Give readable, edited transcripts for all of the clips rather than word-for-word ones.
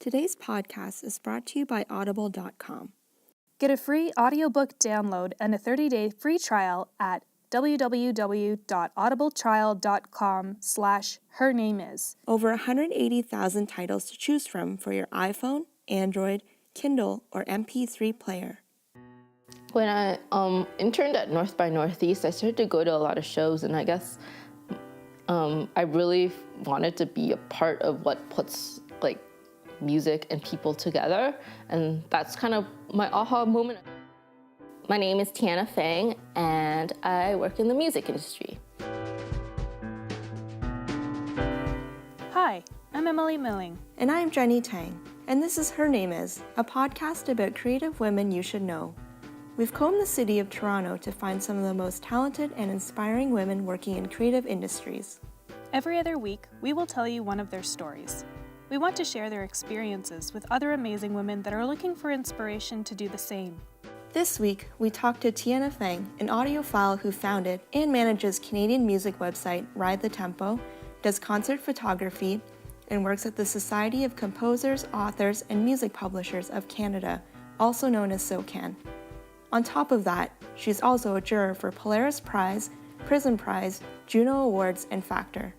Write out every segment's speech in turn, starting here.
Today's podcast is brought to you by Audible.com. Get a free audiobook download and a 30-day free trial at www.audibletrial.com/hernameis. Over 180,000 titles to choose from for your iPhone, Android, Kindle, or MP3 player. When I interned at North by Northeast, I started to go to a lot of shows, and I guess I really wanted to be a part of what puts music and people together, and that's kind of my aha moment. My name is Tiana Feng, and I work in the music industry. Hi, I'm Emily Milling. And I'm Jenny Tang, and this is Her Name Is, a podcast about creative women you should know. We've combed the city of Toronto to find some of the most talented and inspiring women working in creative industries. Every other week, we will tell you one of their stories. We want to share their experiences with other amazing women that are looking for inspiration to do the same. This week, we talked to Tiana Feng, an audiophile who founded and manages Canadian music website Ride the Tempo, does concert photography, and works at the Society of Composers, Authors, and Music Publishers of Canada, also known as SOCAN. On top of that, she's also a juror for Polaris Prize, Prism Prize, Juno Awards, and Factor.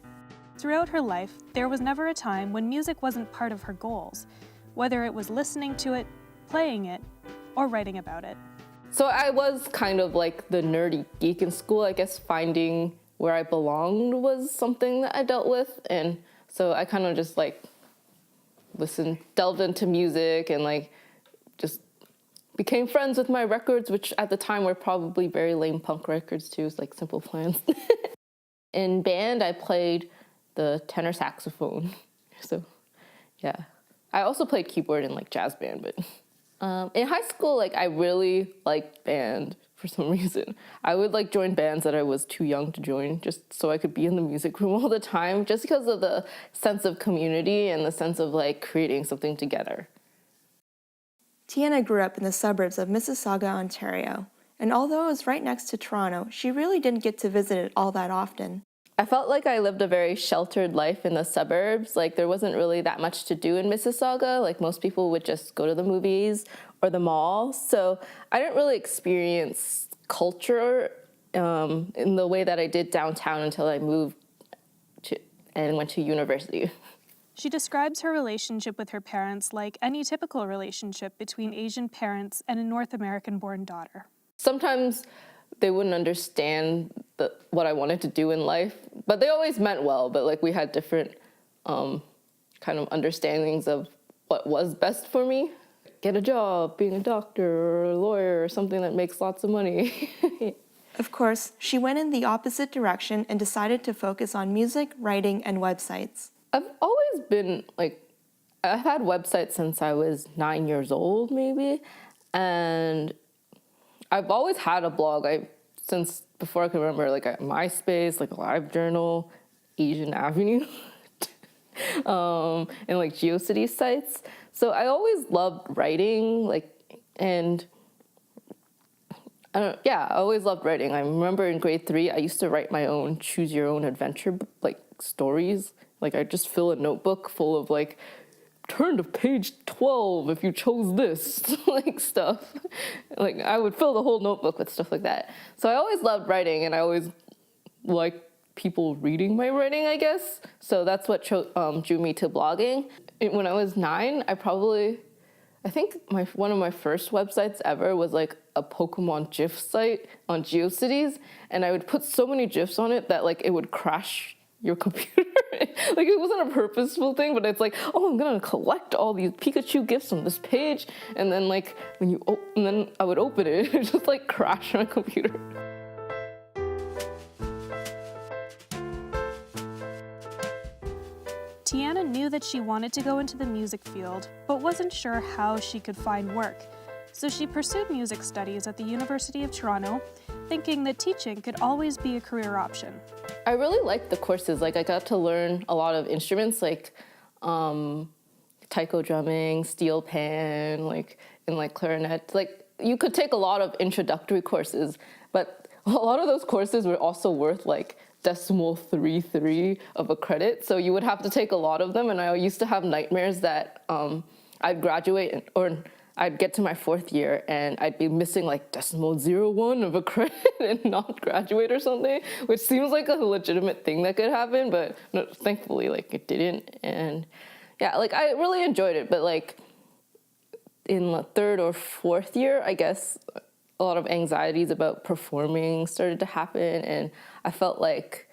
Throughout her life, there was never a time when music wasn't part of her goals, whether it was listening to it, playing it, or writing about it. So I was kind of like the nerdy geek in school. I guess finding where I belonged was something that I dealt with, and so I kind of just delved into music and just became friends with my records, which at the time were probably very lame punk records too, like Simple Plans. In band, I played the tenor saxophone. So, yeah. I also played keyboard in jazz band, but in high school, I really liked band for some reason. I would join bands that I was too young to join, just so I could be in the music room all the time, just because of the sense of community and the sense of creating something together. Tiana grew up in the suburbs of Mississauga, Ontario, and although it was right next to Toronto, she really didn't get to visit it all that often. I felt like I lived a very sheltered life in the suburbs. There wasn't really that much to do in Mississauga. Most people would just go to the movies or the mall. So I didn't really experience culture in the way that I did downtown until I moved and went to university. She describes her relationship with her parents like any typical relationship between Asian parents and a North American-born daughter. Sometimes they wouldn't understand what I wanted to do in life, but they always meant well. But we had different kind of understandings of what was best for me. Get a job, being a doctor or a lawyer or something that makes lots of money. Of course, she went in the opposite direction and decided to focus on music, writing, and websites. I've always been I've had websites since I was 9 years old, maybe, and I've always had a blog. Since before I could remember, MySpace, LiveJournal, Asian Avenue, and GeoCities sites. So I always loved writing, and I always loved writing. I remember in grade 3, I used to write my own choose your own adventure stories. I just fill a notebook full of turn to page 12 if you chose this, stuff. I would fill the whole notebook with stuff like that. So I always loved writing, and I always liked people reading my writing, I guess. So that's what drew me to blogging. When I was 9, I think one of my first websites ever was a Pokemon GIF site on GeoCities, and I would put so many GIFs on it that it would crash your computer. It wasn't a purposeful thing, but it's I'm gonna collect all these Pikachu gifts on this page, and then and then I would open it, it would just crash my computer. Tiana knew that she wanted to go into the music field, but wasn't sure how she could find work. So she pursued music studies at the University of Toronto, thinking that teaching could always be a career option. I really liked the courses. I got to learn a lot of instruments, taiko drumming, steel pan, and clarinet. You could take a lot of introductory courses, but a lot of those courses were also worth .33 of a credit. So you would have to take a lot of them. And I used to have nightmares that I'd graduate or I'd get to my 4th year and I'd be missing like .01 of a credit and not graduate or something, which seems like a legitimate thing that could happen, but no, thankfully like it didn't. And yeah, like I really enjoyed it, but like in the 3rd or 4th year, I guess a lot of anxieties about performing started to happen, and I felt like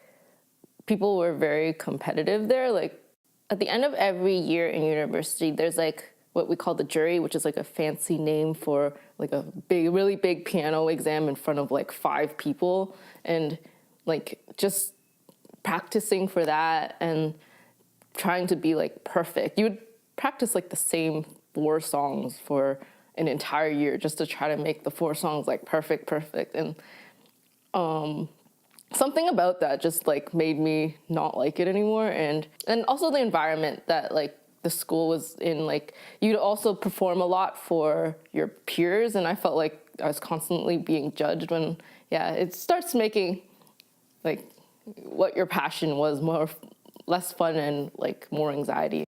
people were very competitive there. Like at the end of every year in university, there's like what we call the jury, which is like a fancy name for like a big, really big piano exam in front of like 5 people, and like just practicing for that and trying to be like perfect. You would practice like the same 4 songs for an entire year just to try to make the 4 songs like perfect. And something about that just like made me not like it anymore. And also the environment that like the school was in, like you'd also perform a lot for your peers, and I felt like I was constantly being judged when, yeah, it starts making like what your passion was less fun and like more anxiety.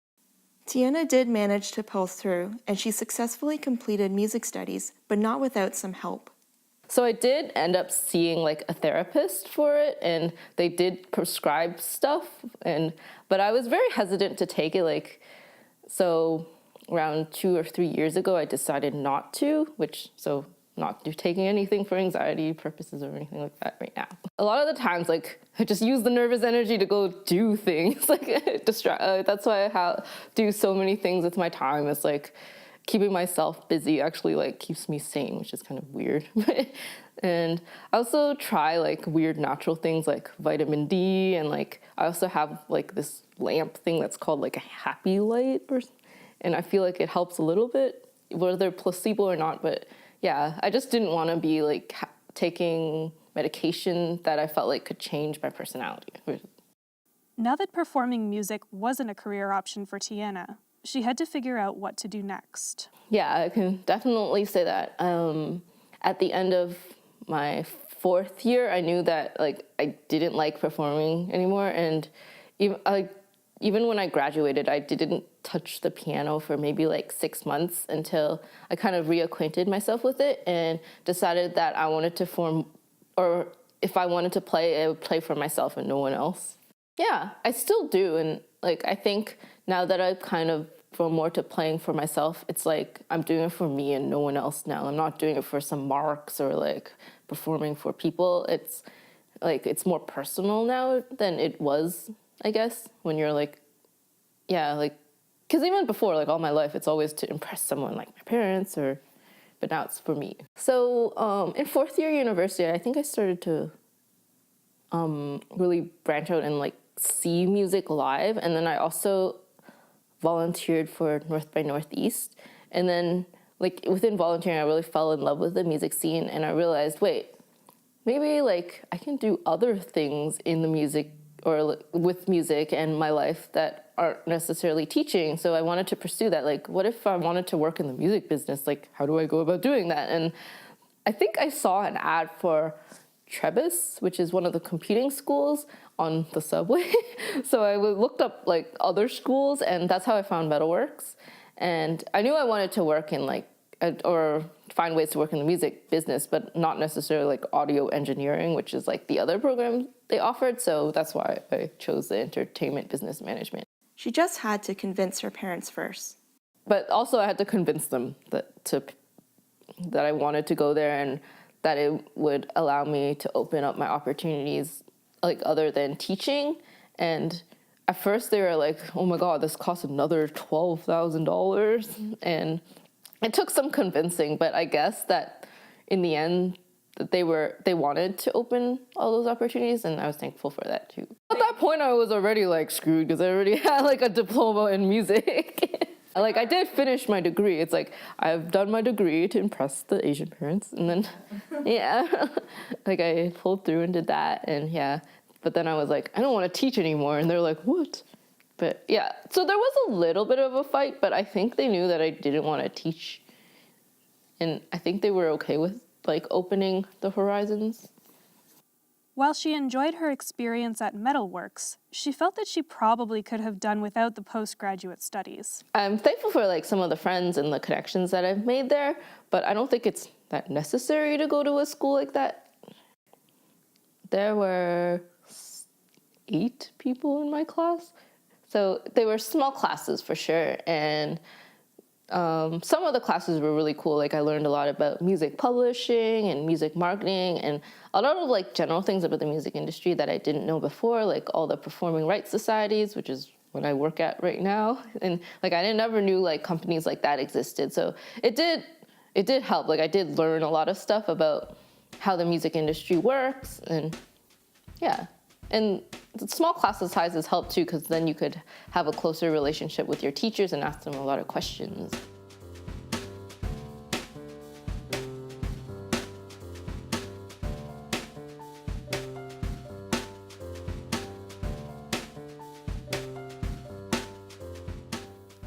Tiana did manage to pull through, and she successfully completed music studies, but not without some help. So I did end up seeing like a therapist for it, and they did prescribe stuff, but I was very hesitant to take it. Like, so around 2 or 3 years ago, I decided not to, not taking anything for anxiety purposes or anything like that right now. A lot of the times, like, I just use the nervous energy to go do things, like that's why I do so many things with my time. It's like keeping myself busy actually like keeps me sane, which is kind of weird. And I also try like weird natural things like vitamin D, and like I also have like this lamp thing that's called like a happy light, and I feel like it helps a little bit, whether placebo or not. But yeah, I just didn't want to be like taking medication that I felt like could change my personality. Now that performing music wasn't a career option for Tiana, she had to figure out what to do next. Yeah, I can definitely say that. At the end of my 4th year, I knew that like I didn't like performing anymore, and even when I graduated, I didn't touch the piano for maybe like 6 months until I kind of reacquainted myself with it and decided that I wanted to or if I wanted to play, I would play for myself and no one else. Yeah, I still do. And like, I think now that I've kind of grown more to playing for myself, it's like I'm doing it for me and no one else now. I'm not doing it for some marks or like performing for people. It's like, it's more personal now than it was, I guess, when you're like, yeah, like, because even before, like all my life, it's always to impress someone like my parents but now it's for me. So in 4th year university, I think I started to really branch out and like see music live. And then I also volunteered for North by Northeast. And then like within volunteering, I really fell in love with the music scene, and I realized, wait, maybe like I can do other things in the music or with music and my life that aren't necessarily teaching. So I wanted to pursue that. Like, what if I wanted to work in the music business? Like, how do I go about doing that? And I think I saw an ad for Trebus, which is one of the computing schools, on the subway. So I looked up like other schools, and that's how I found Metalworks. And I knew I wanted to work in like, or find ways to work in the music business, but not necessarily like audio engineering, which is like the other program they offered. So that's why I chose the entertainment business management. She just had to convince her parents first. But also I had to convince them that I wanted to go there and that it would allow me to open up my opportunities like other than teaching. And at first they were like, oh my God, this costs another $12,000. And it took some convincing, but I guess that in the end, they wanted to open all those opportunities, and I was thankful for that too. At that point, I was already like screwed because I already had like a diploma in music. Like I did finish my degree. It's like I've done my degree to impress the Asian parents, and then yeah, like I pulled through and did that, and yeah. But then I was like, I don't want to teach anymore, and they're like, what? But yeah, so there was a little bit of a fight, but I think they knew that I didn't want to teach, and I think they were okay with like opening the horizons. While she enjoyed her experience at Metalworks, she felt that she probably could have done without the postgraduate studies. I'm thankful for like some of the friends and the connections that I've made there, but I don't think it's that necessary to go to a school like that. There were 8 people in my class, so they were small classes for sure, and some of the classes were really cool. Like I learned a lot about music publishing and music marketing and a lot of like general things about the music industry that I didn't know before, like all the performing rights societies, which is what I work at right now. And like I never knew like companies like that existed. So it did help. Like I did learn a lot of stuff about how the music industry works, and yeah. And the small class sizes help too, because then you could have a closer relationship with your teachers and ask them a lot of questions.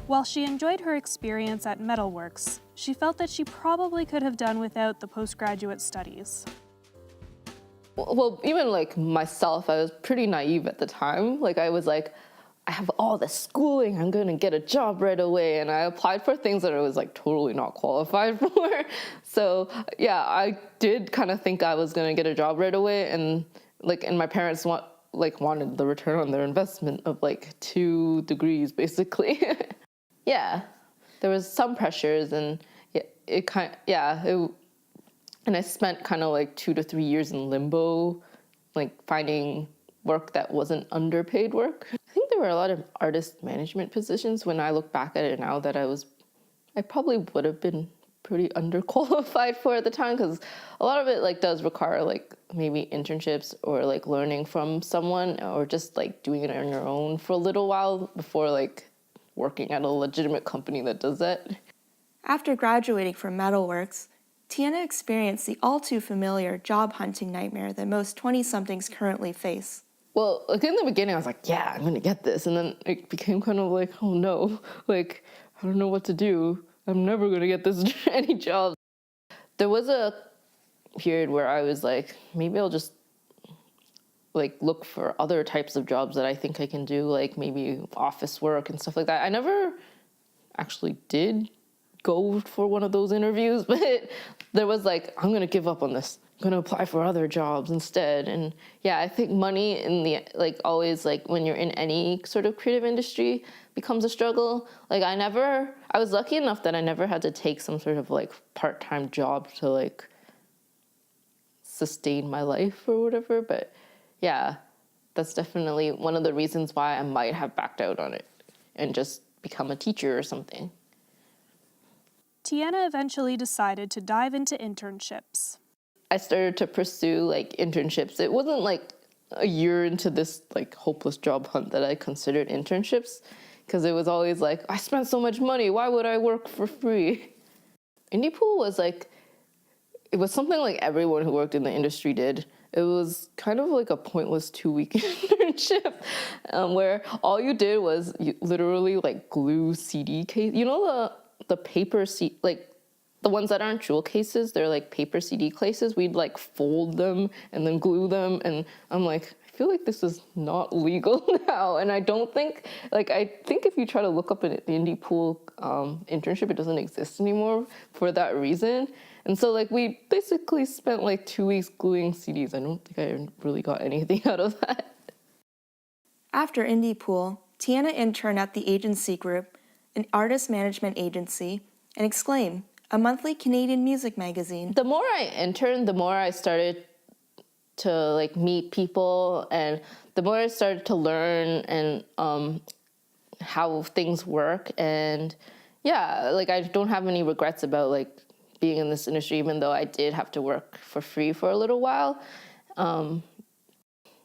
While she enjoyed her experience at Metalworks, she felt that she probably could have done without the postgraduate studies. Well, even like myself, I was pretty naive at the time. Like I was like, I have all this schooling, I'm gonna get a job right away. And I applied for things that I was like totally not qualified for. So yeah, I did kind of think I was gonna get a job right away. And my parents wanted the return on their investment of like 2 degrees basically. Yeah, there was some pressures, and and I spent kind of like 2 to 3 years in limbo, like finding work that wasn't underpaid work. I think there were a lot of artist management positions when I look back at it now that I probably would have been pretty underqualified for at the time, because a lot of it like does require like maybe internships or like learning from someone or just like doing it on your own for a little while before like working at a legitimate company that does that. After graduating from Metalworks, Tiana experienced the all-too-familiar job hunting nightmare that most 20-somethings currently face. Well, like in the beginning, I was like, yeah, I'm going to get this. And then it became kind of like, oh no, like, I don't know what to do. I'm never going to get this any job. There was a period where I was like, maybe I'll just like look for other types of jobs that I think I can do, like maybe office work and stuff like that. I never actually did go for one of those interviews, but there was like, I'm gonna give up on this. I'm gonna apply for other jobs instead. And yeah, I think money in the like always like when you're in any sort of creative industry becomes a struggle. Like I was lucky enough that I never had to take some sort of like part-time job to like sustain my life or whatever. But yeah, that's definitely one of the reasons why I might have backed out on it and just become a teacher or something. Tiana eventually decided to dive into internships. I started to pursue like internships. It wasn't like a year into this like hopeless job hunt that I considered internships, because it was always like, I spent so much money, why would I work for free? Indie Pool was like, it was something like everyone who worked in the industry did. It was kind of like a pointless 2-week internship where all you did was you literally like glue CD case. You know the paper CD, like the ones that aren't jewel cases, they're like paper CD cases. We'd like fold them and then glue them. And I'm like, I feel like this is not legal now. And I think if you try to look up an Indie Pool internship, it doesn't exist anymore for that reason. And so like we basically spent like 2 weeks gluing CDs. I don't think I really got anything out of that. After Indie Pool, Tiana interned at the Agency Group, an artist management agency, and Exclaim, a monthly Canadian music magazine. The more I interned, the more I started to like meet people, and the more I started to learn and how things work. And yeah, like I don't have any regrets about like being in this industry, even though I did have to work for free for a little while.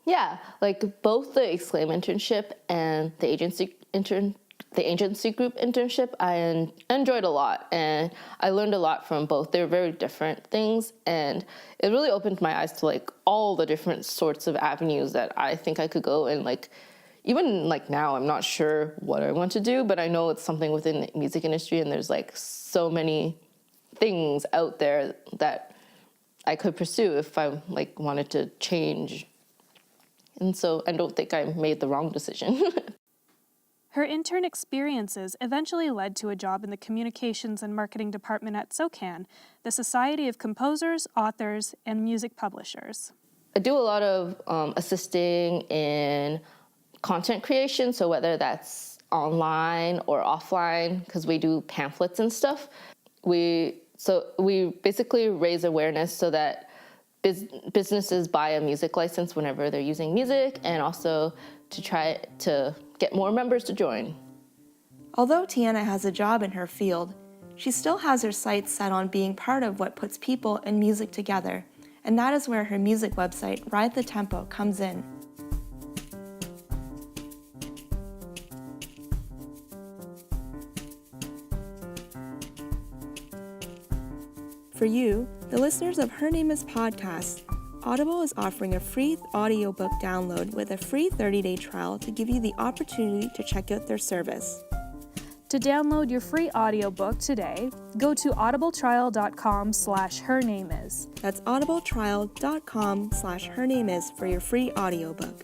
Yeah, like both the Exclaim internship and the agency group internship, I enjoyed a lot, and I learned a lot from both. They were very different things, and it really opened my eyes to like all the different sorts of avenues that I think I could go. And like even like now, I'm not sure what I want to do, but I know it's something within the music industry, and there's like so many things out there that I could pursue if I like wanted to change And so I don't think I made the wrong decision. Her intern experiences eventually led to a job in the Communications and Marketing Department at SOCAN, the Society of Composers, Authors, and Music Publishers. I do a lot of assisting in content creation, so whether that's online or offline, because we do pamphlets and stuff. We basically raise awareness so that businesses buy a music license whenever they're using music, and also to try to get more members to join. Although Tiana has a job in her field, she still has her sights set on being part of what puts people and music together, and that is where her music website, Ride the Tempo, comes in. For you, the listeners of Her Name Is Podcast, Audible is offering a free audiobook download with a free 30-day trial to give you the opportunity to check out their service. To download your free audiobook today, go to audibletrial.com/hernameis. That's audibletrial.com/hernameis for your free audiobook.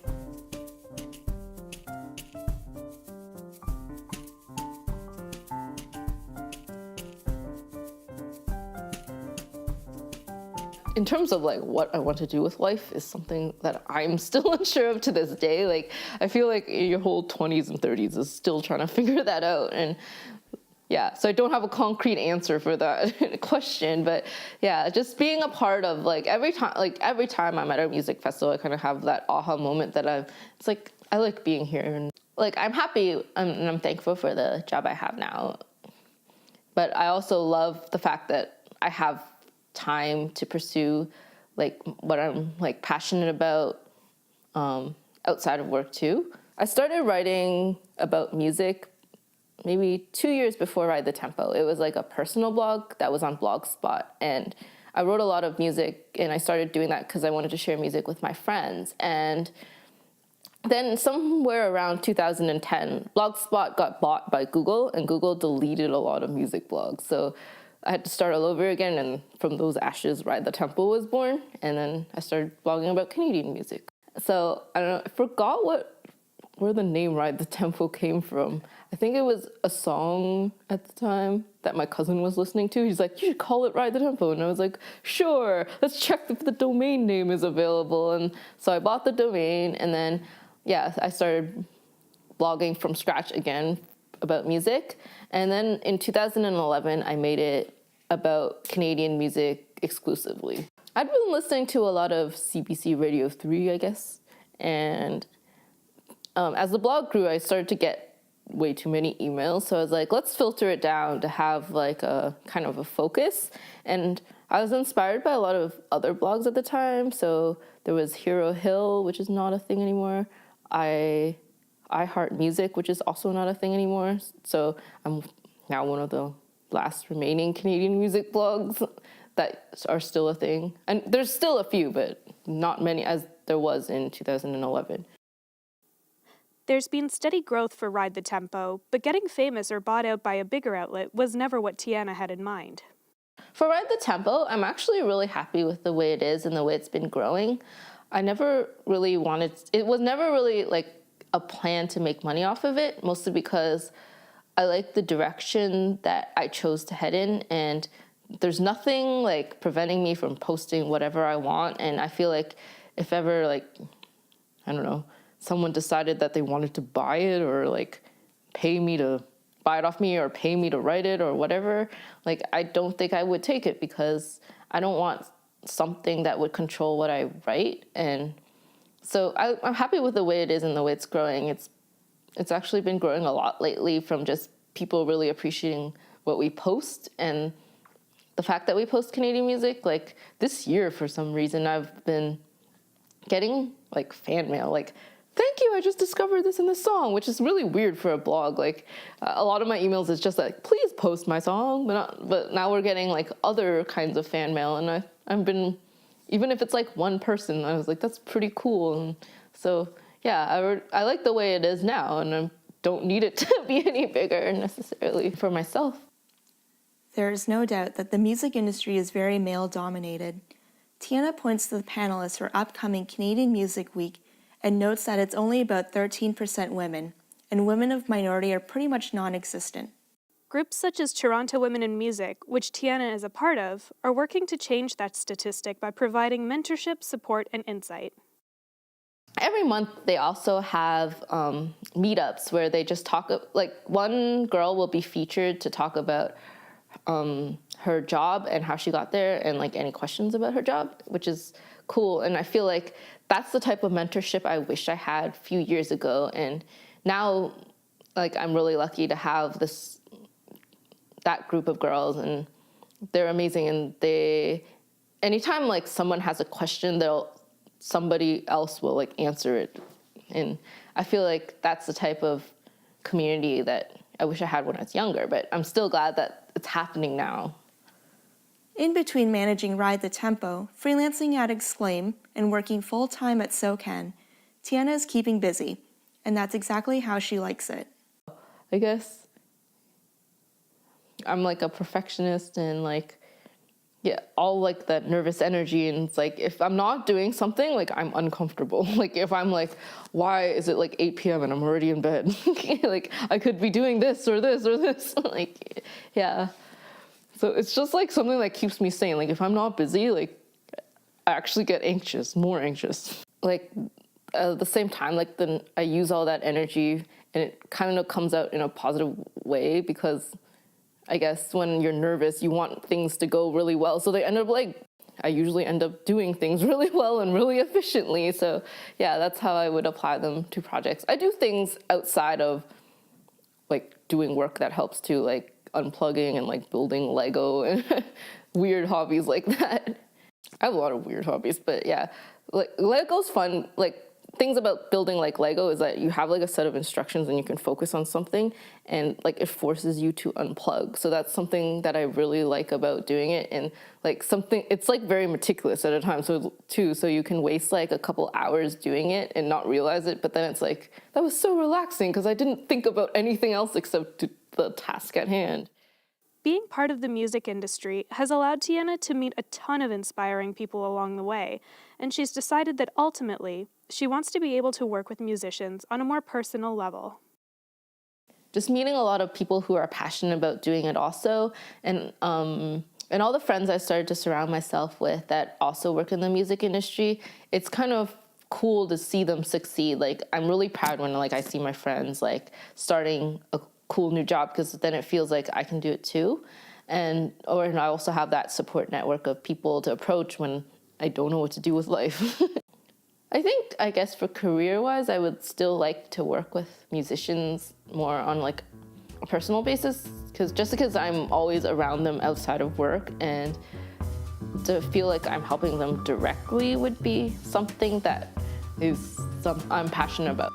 In terms of like what I want to do with life is something that I'm still unsure of to this day. Like, I feel like your whole 20s and 30s is still trying to figure that out. And yeah, so I don't have a concrete answer for that question, but yeah, just being a part of like every time I'm at a music festival, I kind of have that aha moment that it's like, I like being here, and like, I'm happy and I'm thankful for the job I have now. But I also love the fact that I have time to pursue like what I'm like passionate about outside of work too. I started writing about music maybe 2 years before Ride the Tempo. It was like a personal blog that was on Blogspot, and I wrote a lot of music, and I started doing that because I wanted to share music with my friends. And then somewhere around 2010, Blogspot got bought by Google, and Google deleted a lot of music blogs. So I had to start all over again, and from those ashes, Ride the Tempo was born, and then I started blogging about Canadian music. So I don't know, I forgot where the name Ride the Tempo came from. I think it was a song at the time that my cousin was listening to. He's like, you should call it Ride the Tempo. And I was like, sure, let's check if the domain name is available. And so I bought the domain, and then, yeah, I started blogging from scratch again about music. And then in 2011, I made it about Canadian music exclusively. I'd been listening to a lot of CBC Radio 3, I guess. And as the blog grew, I started to get way too many emails. So I was like, let's filter it down to have like a kind of a focus. And I was inspired by a lot of other blogs at the time. So there was Hero Hill, which is not a thing anymore. I Heart Music, which is also not a thing anymore. So I'm now one of the last remaining Canadian music blogs that are still a thing. And there's still a few, but not many as there was in 2011. There's been steady growth for Ride the Tempo, but getting famous or bought out by a bigger outlet was never what Tiana had in mind. For Ride the Tempo, I'm actually really happy with the way it is and the way it's been growing. I never really it was never really like a plan to make money off of it, mostly because I like the direction that I chose to head in, and there's nothing like preventing me from posting whatever I want. And I feel like if ever like, I don't know, someone decided that they wanted to buy it or like pay me to buy it off me or pay me to write it or whatever, like I don't think I would take it, because I don't want something that would control what I write. And so I'm happy with the way it is and the way it's growing. It's actually been growing a lot lately from just people really appreciating what we post, and the fact that we post Canadian music. Like this year, for some reason, I've been getting like fan mail, like, thank you, I just discovered this in this song, which is really weird for a blog. Like a lot of my emails is just like, please post my song, but now we're getting like other kinds of fan mail, and I've been, even if it's like one person, I was like, that's pretty cool. And so yeah, I like the way it is now, and I don't need it to be any bigger necessarily for myself. There is no doubt that the music industry is very male-dominated. Tiana points to the panelists for upcoming Canadian Music Week and notes that it's only about 13% women, and women of minority are pretty much non-existent. Groups such as Toronto Women in Music, which Tiana is a part of, are working to change that statistic by providing mentorship, support, and insight. Every month, they also have meetups where they just talk, like one girl will be featured to talk about her job and how she got there and like any questions about her job, which is cool. And I feel like that's the type of mentorship I wish I had a few years ago. And now, like, I'm really lucky to have that group of girls, and they're amazing. And anytime like someone has a question, somebody else will like answer it. And I feel like that's the type of community that I wish I had when I was younger, but I'm still glad that it's happening now. In between managing Ride the Tempo, freelancing at Exclaim, and working full-time at SoCan, Tiana is keeping busy, and that's exactly how she likes it. I guess I'm like a perfectionist and like, yeah, all like that nervous energy. And it's like, if I'm not doing something, like I'm uncomfortable. Like if I'm like, why is it like 8 p.m. and I'm already in bed? Like I could be doing this or this or this. Like, yeah. So it's just like something that keeps me sane. Like if I'm not busy, like I actually get anxious, more anxious. Like at the same time, like then I use all that energy and it kind of comes out in a positive way, because I guess when you're nervous, you want things to go really well. So I usually end up doing things really well and really efficiently. So yeah, that's how I would apply them to projects. I do things outside of like doing work that helps too, like unplugging and like building Lego and weird hobbies like that. I have a lot of weird hobbies, but yeah, like Lego's fun. Like things about building like Lego is that you have like a set of instructions and you can focus on something, and like it forces you to unplug. So that's something that I really like about doing it. And like it's like very meticulous at a time. So you can waste like a couple hours doing it and not realize it. But then it's like, that was so relaxing because I didn't think about anything else except the task at hand. Being part of the music industry has allowed Tiana to meet a ton of inspiring people along the way, and she's decided that ultimately, she wants to be able to work with musicians on a more personal level. Just meeting a lot of people who are passionate about doing it also, and all the friends I started to surround myself with that also work in the music industry, it's kind of cool to see them succeed. Like, I'm really proud when like I see my friends like starting a cool new job, because then it feels like I can do it too. And I also have that support network of people to approach when I don't know what to do with life. I guess for career-wise, I would still like to work with musicians more on like a personal basis, because I'm always around them outside of work, and to feel like I'm helping them directly would be something that I'm passionate about.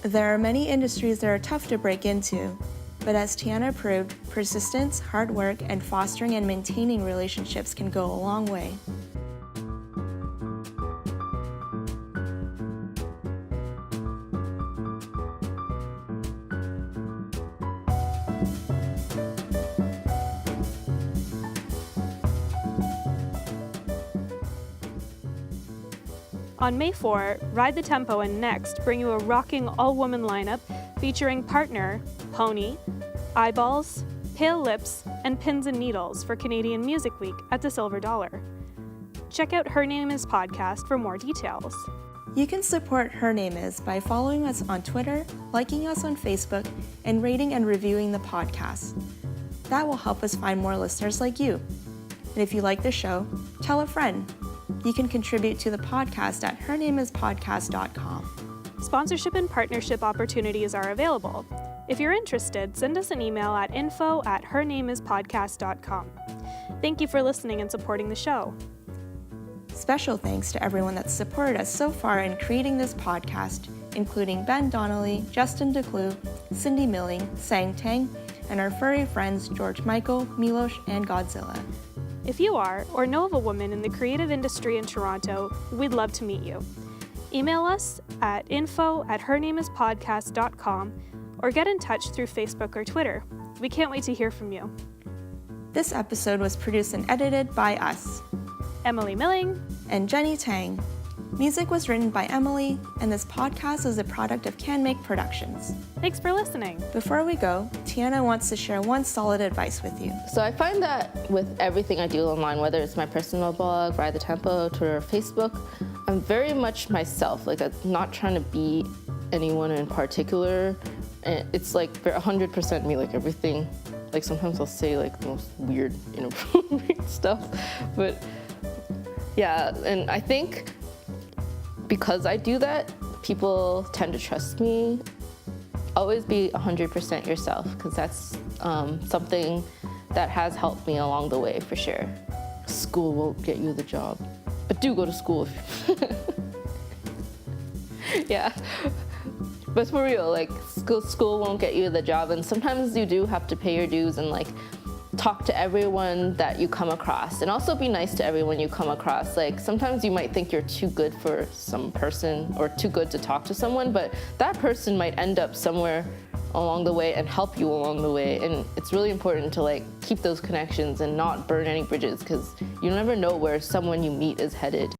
There are many industries that are tough to break into, but as Tiana proved, persistence, hard work, and fostering and maintaining relationships can go a long way. On May 4, Ride the Tempo and Next bring you a rocking all-woman lineup featuring Partner, Pony, Eyeballs, Pale Lips, and Pins and Needles for Canadian Music Week at the Silver Dollar. Check out Her Name Is Podcast for more details. You can support Her Name Is by following us on Twitter, liking us on Facebook, and rating and reviewing the podcast. That will help us find more listeners like you. And if you like the show, tell a friend. You can contribute to the podcast at hernameispodcast.com. Sponsorship and partnership opportunities are available. If you're interested, send us an email at info@hernameispodcast.com. Thank you for listening and supporting the show. Special thanks to everyone that's supported us so far in creating this podcast, including Ben Donnelly, Justin DeClue, Cindy Milling, Sang Tang, and our furry friends George Michael, Milosh, and Godzilla. If you are, or know of a woman in the creative industry in Toronto, we'd love to meet you. Email us at info@hernameispodcast.com or get in touch through Facebook or Twitter. We can't wait to hear from you. This episode was produced and edited by us, Emily Milling and Jenny Tang. Music was written by Emily, and this podcast is a product of Can Make Productions. Thanks for listening. Before we go, Tiana wants to share one solid advice with you. So I find that with everything I do online, whether it's my personal blog, Ride the Tempo, Twitter, or Facebook, I'm very much myself. Like, I'm not trying to be anyone in particular. And it's like 100% me, like everything. Like sometimes I'll say like the most weird, inappropriate stuff. But yeah, and I think because I do that, people tend to trust me. Always be 100% yourself, because that's something that has helped me along the way for sure. School won't get you the job, but do go to school. Yeah, but for real, like school won't get you the job, and sometimes you do have to pay your dues and like talk to everyone that you come across, and also be nice to everyone you come across. Like sometimes you might think you're too good for some person or too good to talk to someone, but that person might end up somewhere along the way and help you along the way. And it's really important to like keep those connections and not burn any bridges, because you never know where someone you meet is headed.